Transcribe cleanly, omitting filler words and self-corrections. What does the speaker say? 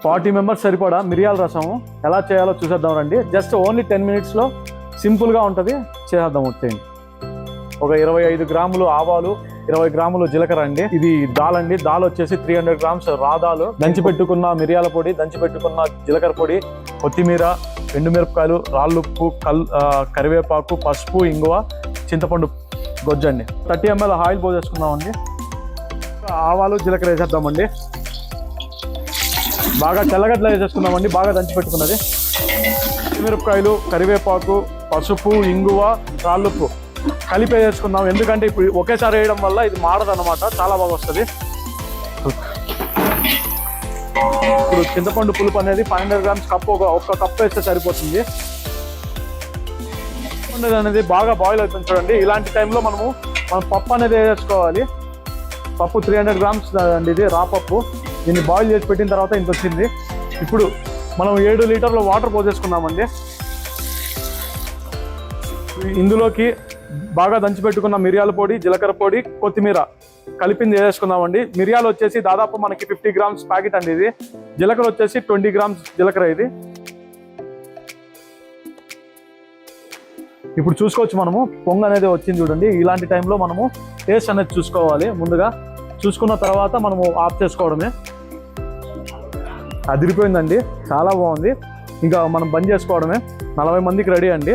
40 members సరిపడా మిరియాల రసం ఎలా చేయాలో చూసేద్దాం రండి. జస్ట్ ఓన్లీ 10 మినిట్స్లో సింపుల్గా ఉంటుంది, చేసేద్దాం వచ్చేయండి. ఒక 25 గ్రాములు ఆవాలు, 20 గ్రాములు జీలకర్ర అండి. ఇది దాల్ అండి. దాల్ వచ్చేసి 300 గ్రామ్స్ రాదాలు, దంచి పెట్టుకున్న మిరియాల పొడి, దంచి పెట్టుకున్న జీలకర్ర పొడి, కొత్తిమీర, ఎండుమిరపకాయలు, రాళ్ళుప్పు, కరివేపాకు, పసుపు, ఇంగువ, చింతపండు గొజ్జండి. 30 ml ఆయిల్ పోసేసుకుందామండి. ఆవాలు జీలకర్ర వేసేద్దామండి. బాగా తెల్లగడ్డలు వేసేసుకుందామండి, బాగా దంచి పెట్టుకున్నది. మిరపకాయలు, కరివేపాకు, పసుపు, ఇంగువ, రాళ్ళుప్పు కలిపి వేసుకుందాం. ఎందుకంటే ఇప్పుడు ఒకేసారి వేయడం వల్ల ఇది మాడదన్నమాట, చాలా బాగా వస్తుంది. ఇప్పుడు చింతపండు పులుపు అనేది 500 గ్రామ్స్ ఒక్క కప్పు వేస్తే సరిపోతుంది. అనేది బాగా బాయిల్ అవుతుంది చూడండి. ఇలాంటి టైంలో మనం పప్పు అనేది వేసుకోవాలి. పప్పు 300 గ్రామ్స్ అండి, ఇది రాపప్పు. దీన్ని బాయిల్ చేసి పెట్టిన తర్వాత ఇంత వచ్చింది. ఇప్పుడు మనం 7 లీటర్ల వాటర్ పోసేసుకున్నామండి. ఇందులోకి బాగా దంచి పెట్టుకున్న మిరియాల పొడి, జీలకర్ర పొడి, కొత్తిమీర కలిపింది వేసుకుందామండి. మిరియాలు వచ్చేసి దాదాపు మనకి 50 గ్రామ్స్ ప్యాకెట్ అండి ఇది. జీలకర్ర వచ్చేసి 20 గ్రామ్స్ జీలకర్ర ఇది. ఇప్పుడు చూసుకోవచ్చు, మనము పొంగు అనేది వచ్చింది చూడండి. ఇలాంటి టైంలో మనము టేస్ట్ అనేది చూసుకోవాలి. ముందుగా చూసుకున్న తర్వాత మనము ఆఫ్ చేసుకోవడమే. అదిరిపోయిందండి, చాలా బాగుంది. ఇంకా మనం బంద్ చేసుకోవడమే. 40 మందికి రెడీ అండి.